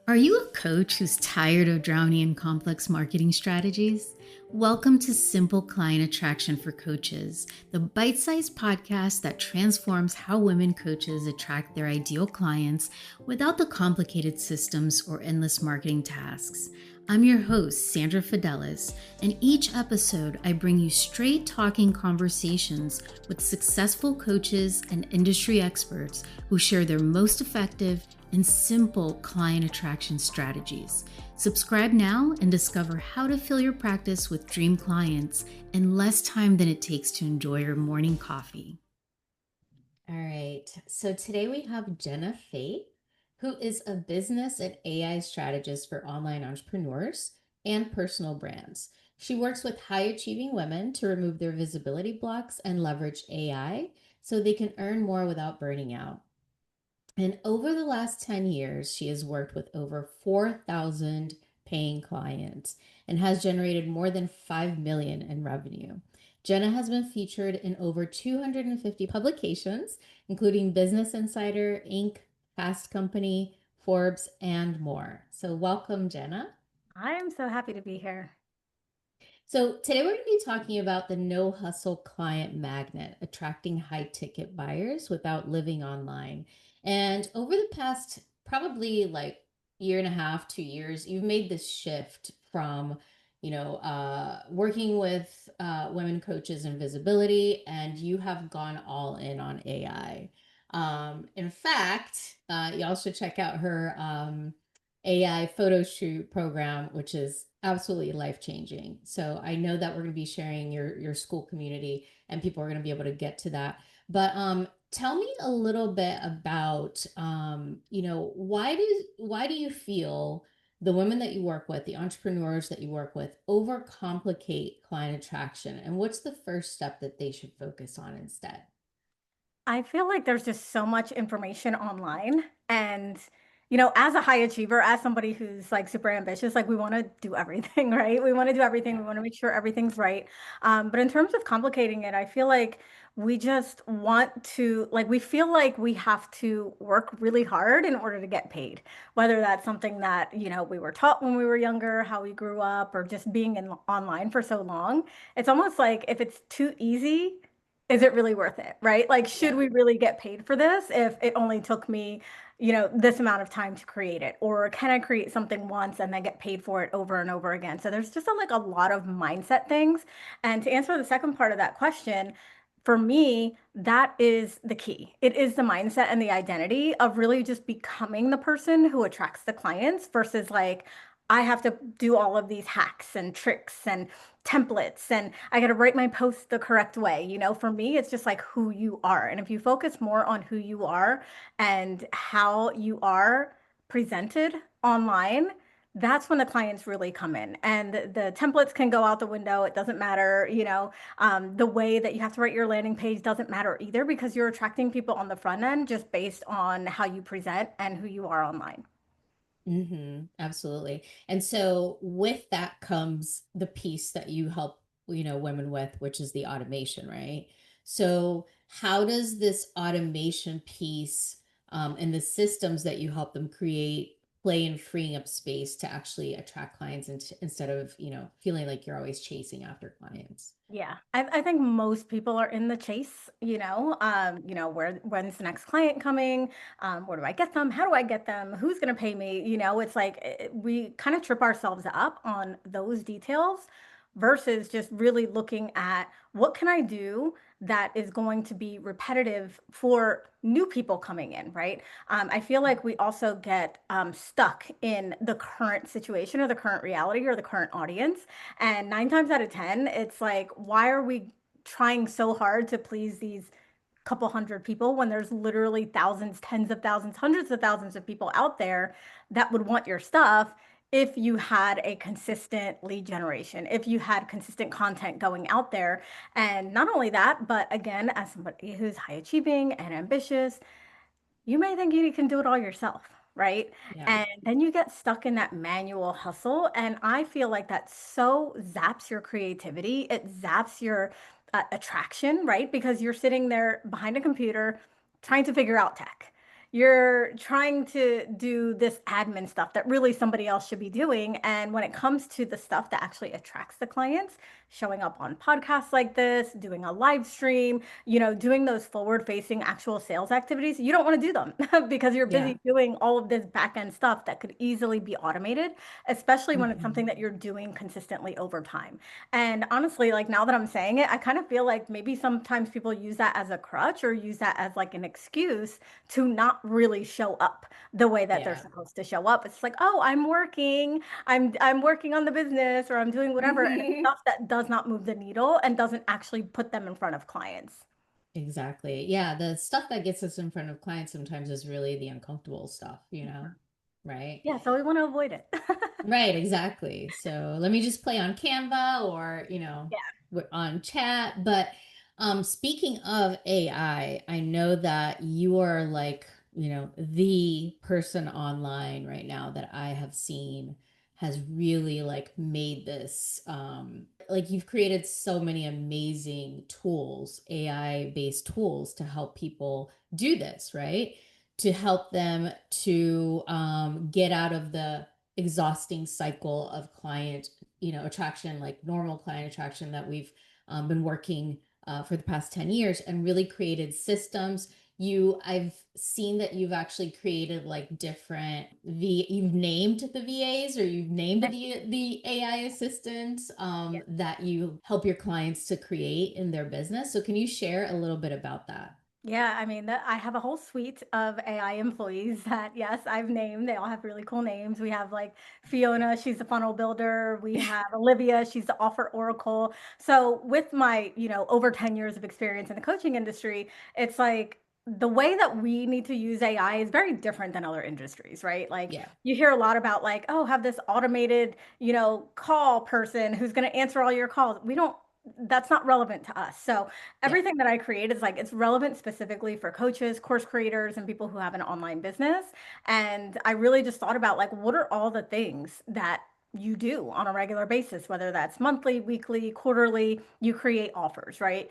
Are you a coach who's tired of drowning in complex marketing strategies? Welcome to Simple Client Attraction for Coaches, the bite sized podcast that transforms how women coaches attract their ideal clients without the complicated systems or endless marketing tasks. I'm your host, Sandra Fidelis, and each episode I bring you straight talking conversations with successful coaches and industry experts who share their most effective and simple client attraction strategies. Subscribe now and discover how to fill your practice with dream clients in less time than it takes to enjoy your morning coffee. All right, so today we have Jenna Faith, who is a business and AI strategist for online entrepreneurs and personal brands. She works with high achieving women to remove their visibility blocks and leverage AI so they can earn more without burning out. And over the last 10 years, she has worked with over 4,000 paying clients and has generated more than 5 million in revenue. Jenna has been featured in over 250 publications, including Business Insider, Inc., Fast Company, Forbes, and more. So welcome, Jenna. I am so happy to be here. So today we're going to be talking about the no hustle client magnet, attracting high ticket buyers without living online. And over the past probably like year and a half, 2 years, you've made this shift from, working with women coaches and visibility, and you have gone all in on AI. In fact, you also check out her AI photo shoot program, which is absolutely life changing. So I know that we're going to be sharing your school community, and people are going to be able to get to that. But tell me a little bit about why do you feel the women that you work with, the entrepreneurs that you work with, overcomplicate client attraction, and what's the first step that they should focus on instead? I feel like there's just so much information online. And, as a high achiever, as somebody who's like super ambitious, like we want to do everything, right? We want to do everything. Yeah. We want to make sure everything's right. But in terms of complicating it, I feel like we just want to, like, we feel like we have to work really hard in order to get paid, whether that's something that, we were taught when we were younger, how we grew up, or just being in online for so long. It's almost like if it's too easy, is it really worth it, right? Like, should Yeah. we really get paid for this if it only took me, this amount of time to create it? Or can I create something once and then get paid for it over and over again? So there's just like a lot of mindset things. And to answer the second part of that question, for me, that is the key. It is the mindset and the identity of really just becoming the person who attracts the clients versus like, I have to do all of these hacks and tricks and templates and I got to write my post the correct way. For me, it's just like who you are. And if you focus more on who you are and how you are presented online, that's when the clients really come in. And the templates can go out the window. It doesn't matter, the way that you have to write your landing page doesn't matter either because you're attracting people on the front end just based on how you present and who you are online. Absolutely. And so with that comes the piece that you help, women with, which is the automation, right? So how does this automation piece and the systems that you help them create play in freeing up space to actually attract clients instead of, feeling like you're always chasing after clients? Yeah, I think most people are in the chase, when's the next client coming? Where do I get them? How do I get them? Who's going to pay me? It's like we kind of trip ourselves up on those details versus just really looking at what can I do that is going to be repetitive for new people coming in, right? I feel like we also get stuck in the current situation or the current reality or the current audience. And nine times out of 10, it's like, why are we trying so hard to please these couple hundred people when there's literally thousands, tens of thousands, hundreds of thousands of people out there that would want your stuff if you had a consistent lead generation, if you had consistent content going out there. And not only that, but again, as somebody who's high achieving and ambitious, you may think you can do it all yourself, right? Yeah. And then you get stuck in that manual hustle. And I feel like that so zaps your creativity. It zaps your attraction, right? Because you're sitting there behind a computer trying to figure out tech. you're trying to do this admin stuff that really somebody else should be doing. And when it comes to the stuff that actually attracts the clients, showing up on podcasts like this, doing a live stream, doing those forward facing actual sales activities, you don't want to do them because you're Yeah. busy doing all of this back end stuff that could easily be automated, especially when it's something Mhm. that you're doing consistently over time. And honestly, like now that I'm saying it, I kind of feel like maybe sometimes people use that as a crutch or use that as like an excuse to not really show up the way that they're Yeah. supposed to show up. It's like, oh, I'm working on the business or I'm doing whatever. And it's Mhm. stuff that does not move the needle and doesn't actually put them in front of clients. Exactly. Yeah, the stuff that gets us in front of clients sometimes is really the uncomfortable stuff, right? Yeah, so we want to avoid it. Right, exactly. So let me just play on Canva or, Yeah. we're on chat. But speaking of I know that you are like, the person online right now that I have seen has really like made this like you've created so many amazing tools, AI based tools to help people do this, right? To help them to get out of the exhausting cycle of client attraction, like normal client attraction that we've been working for the past 10 years, and really created systems. I've seen that you've actually created like different you've named the VAs, or you've named the AI assistants that you help your clients to create in their business. So can you share a little bit about that? Yeah, I mean, I have a whole suite of AI employees that, yes, I've named. They all have really cool names. We have like Fiona, she's the funnel builder. We have Olivia, she's the offer oracle. So, with my, over 10 years of experience in the coaching industry, it's like the way that we need to use AI is very different than other industries, right? Like, Yeah. you hear a lot about, like, oh, have this automated, call person who's going to answer all your calls. We don't, that's not relevant to us. So, Yeah. everything that I create is like it's relevant specifically for coaches, course creators, and people who have an online business. And I really just thought about like what are all the things that you do on a regular basis, whether that's monthly, weekly, quarterly, you create offers, right?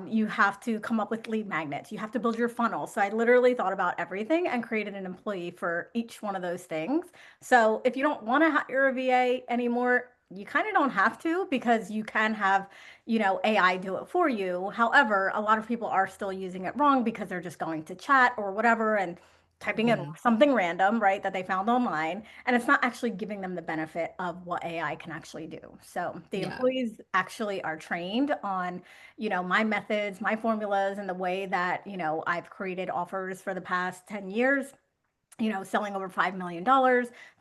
You have to come up with lead magnets, you have to build your funnel. So I literally thought about everything and created an employee for each one of those things. So if you don't want to hire a VA anymore, you kind of don't have to because you can have AI do it for you. However, a lot of people are still using it wrong because they're just going to chat or whatever and typing in Hmm. something random, right, that they found online, and it's not actually giving them the benefit of what AI can actually do. So the Yeah. employees actually are trained on, my methods, my formulas, and the way that, I've created offers for the past 10 years, selling over $5 million,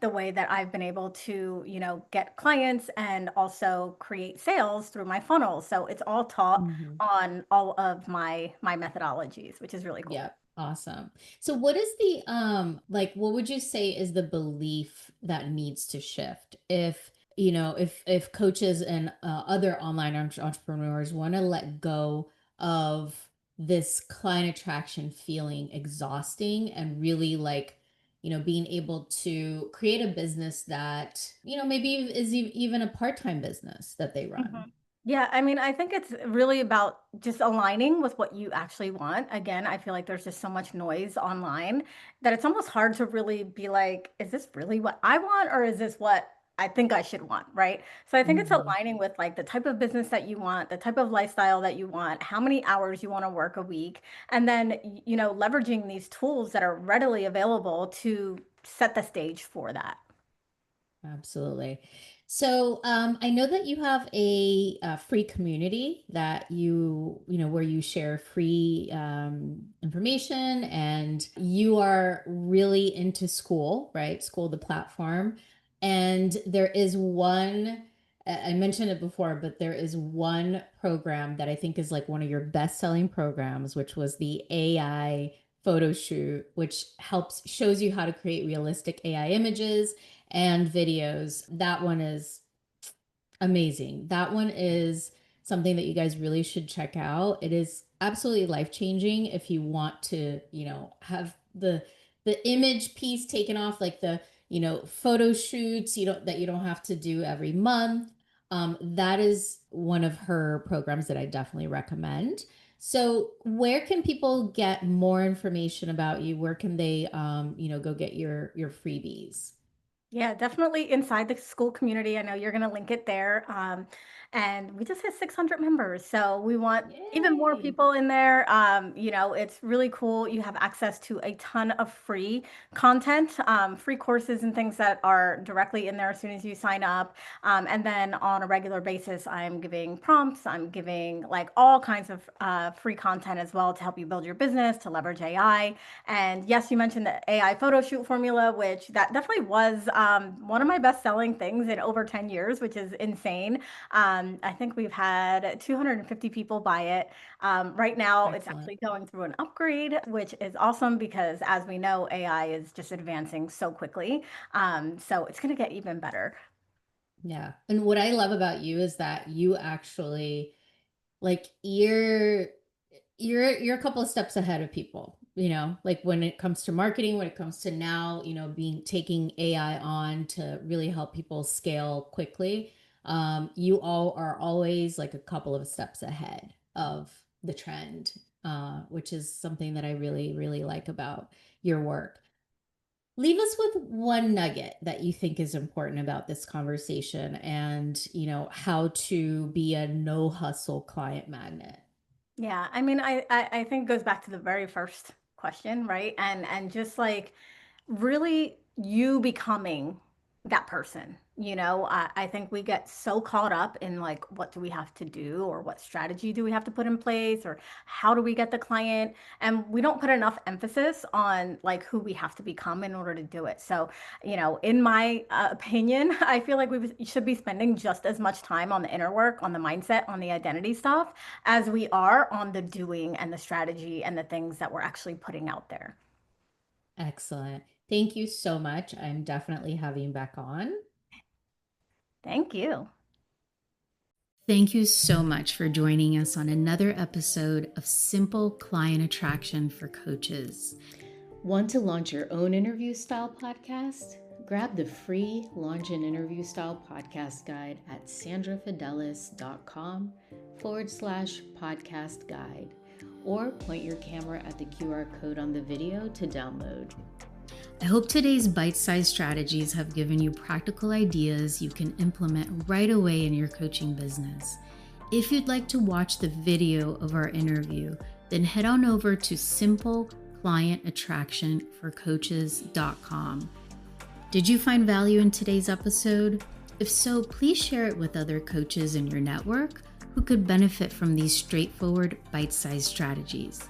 the way that I've been able to, get clients and also create sales through my funnel. So it's all taught Hmm. on all of my methodologies, which is really cool. Yeah, awesome. So what is the like what would you say is the belief that needs to shift if if coaches and other online entrepreneurs want to let go of this client attraction feeling exhausting, and really like being able to create a business that maybe is even a part-time business that they run? Mhm. Yeah, I mean, I think it's really about just aligning with what you actually want. Again, I feel like there's just so much noise online that it's almost hard to really be like, is this really what I want or is this what I think I should want, right? So I think it's Hmm. aligning with like the type of business that you want, the type of lifestyle that you want, how many hours you want to work a week, and then, leveraging these tools that are readily available to set the stage for that. Absolutely. So, I know that you have a free community that where you share free information, and you are really into school, right? School, the platform. And there is one, I mentioned it before, but there is one program that I think is like one of your best-selling programs, which was the AI photo shoot, which shows you how to create realistic AI images and videos. That one is amazing. That one is something that you guys really should check out. It is absolutely life-changing if you want to, have the image piece taken off, like the, photo shoots, you don't have to do every month. That is one of her programs that I definitely recommend. So where can people get more information about you? Where can they, go get your freebies? Yeah, definitely inside the school community. I know you're going to link it there. And we just hit 600 members. So we want even more Yay. people in there. It's really cool. You have access to a ton of free content, free courses and things that are directly in there as soon as you sign up. And then on a regular basis, I'm giving prompts. I'm giving like all kinds of free content as well to help you build your business, to leverage AI. And yes, you mentioned the AI photo shoot formula, which that definitely was one of my best selling things in over 10 years, which is insane. I think we've had 250 people buy it. Right now, it's Excellent. actually going through an upgrade, which is awesome because, as we know, AI is just advancing so quickly. So it's going to get even better. Yeah. And what I love about you is that you actually like you're a couple of steps ahead of people, like when it comes to marketing, when it comes to now, being taking AI on to really help people scale quickly. You all are always like a couple of steps ahead of the trend, which is something that I really, really like about your work. Leave us with one nugget that you think is important about this conversation and, how to be a no hustle client magnet. Yeah, I mean, I think it goes back to the very first question, right? And just like really you becoming that person. I think we get so caught up in like, what do we have to do, or what strategy do we have to put in place, or how do we get the client? And we don't put enough emphasis on like who we have to become in order to do it. So, in my opinion, I feel like we should be spending just as much time on the inner work, on the mindset, on the identity stuff, as we are on the doing and the strategy and the things that we're actually putting out there. Excellent. Thank you so much. I'm definitely having you back on. Thank you. Thank you so much for joining us on another episode of Simple Client Attraction for Coaches. Want to launch your own interview style podcast? Grab the free Launch an Interview Style Podcast Guide at sandrafidelis.com/podcast guide, or point your camera at the QR code on the video to download. I hope today's bite-sized strategies have given you practical ideas you can implement right away in your coaching business. If you'd like to watch the video of our interview, then head on over to simpleclientattractionforcoaches.com. Did you find value in today's episode? If so, please share it with other coaches in your network who could benefit from these straightforward, bite-sized strategies.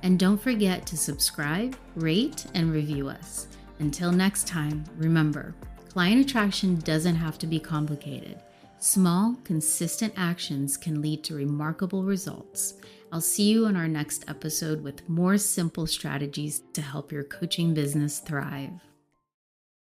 And don't forget to subscribe, rate, and review us. Until next time, remember, client attraction doesn't have to be complicated. Small, consistent actions can lead to remarkable results. I'll see you in our next episode with more simple strategies to help your coaching business thrive.